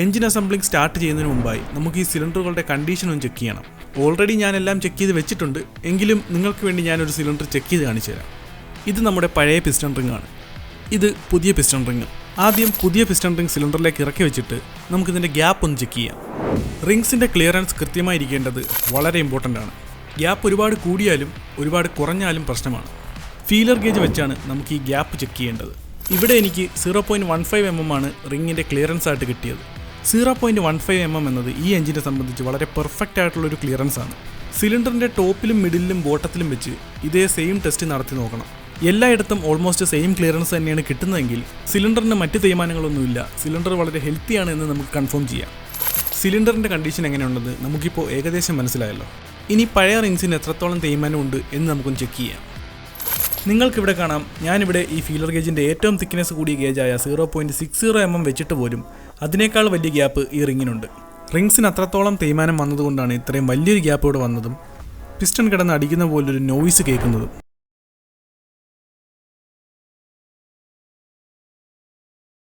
Engine assembling start ചെയ്യുന്നതിന് മുമ്പായി നമുക്ക് ഈ സിലിണ്ടറുകളുടെ കണ്ടീഷൻ ഒന്ന് ചെക്ക് ചെയ്യണം. ഓൾറെഡി ഞാനെല്ലാം ചെക്ക് ചെയ്ത് വെച്ചിട്ടുണ്ട്, എങ്കിലും നിങ്ങൾക്ക് വേണ്ടി ഞാനൊരു സിലിണ്ടർ ചെക്ക് ചെയ്ത് കാണിച്ചു തരാം. ഇത് നമ്മുടെ പഴയ പിസ്റ്റൺ റിംഗ് ആണ്. ഇത് പുതിയ പിസ്റ്റൺ റിംഗ്. ആദ്യം പുതിയ പിസ്റ്റൺ റിംഗ് സിലിണ്ടറിലേക്ക് ഇറക്കി വെച്ചിട്ട് നമുക്കിതിൻ്റെ ഗ്യാപ്പ് ഒന്ന് ചെക്ക് ചെയ്യാം. റിംഗ്സിൻ്റെ ക്ലിയറൻസ് കൃത്യമായിരിക്കേണ്ടത് വളരെ ഇമ്പോർട്ടൻ്റ് ആണ്. ഗ്യാപ്പ് ഒരുപാട് കൂടിയാലും ഒരുപാട് കുറഞ്ഞാലും പ്രശ്നമാണ്. ഫീലർ ഗേജ് വെച്ചാണ് നമുക്ക് ഈ ഗ്യാപ്പ് ചെക്ക് ചെയ്യേണ്ടത്. ഇവിടെ എനിക്ക് 0.15 mm ആണ് റിങ്ങിൻ്റെ ക്ലിയറൻസ് ആയിട്ട് കിട്ടിയത്. 0.15 mm എന്നത് ഈ എഞ്ചിനെ സംബന്ധിച്ച് വളരെ പെർഫെക്റ്റ് ആയിട്ടുള്ളൊരു ക്ലിയറൻസ് ആണ്. സിലിണ്ടറിൻ്റെ ടോപ്പിലും മിഡിലും ബോട്ടത്തിലും വെച്ച് ഇതേ സെയിം ടെസ്റ്റ് നടത്തി നോക്കണം. എല്ലായിടത്തും ഓൾമോസ്റ്റ് സെയിം ക്ലിയറൻസ് തന്നെയാണ് കിട്ടുന്നതെങ്കിൽ സിലിണ്ടറിന് മറ്റ് തേയ്മാനങ്ങളൊന്നുമില്ല, സിലിണ്ടർ വളരെ ഹെൽത്തിയാണ് എന്ന് നമുക്ക് കൺഫേം ചെയ്യാം. സിലിണ്ടറിൻ്റെ കണ്ടീഷൻ എങ്ങനെയുണ്ടെന്ന് നമുക്കിപ്പോൾ ഏകദേശം മനസ്സിലായല്ലോ. ഇനി പഴയ റിങ്സിന് എത്രത്തോളം തേയ്മാനമുണ്ട് എന്ന് നമുക്കൊന്ന് ചെക്ക് ചെയ്യാം. നിങ്ങൾക്കിവിടെ കാണാം, ഞാനിവിടെ ഈ ഫീലർ ഗേജിൻ്റെ ഏറ്റവും തിക്നെസ് കൂടിയ ഗേജായ 0.60 mm വെച്ചിട്ട് പോലും അതിനേക്കാൾ വലിയ ഗ്യാപ്പ് ഈ റിങ്ങിനുണ്ട്. റിങ്സിന് അത്രത്തോളം തേയ്മാനം വന്നതുകൊണ്ടാണ് ഇത്രയും വലിയൊരു ഗ്യാപ്പ് ഇവിടെ വന്നതും പിസ്റ്റൺ കിടന്ന് അടിക്കുന്ന പോലൊരു നോയ്സ് കേൾക്കുന്നതും.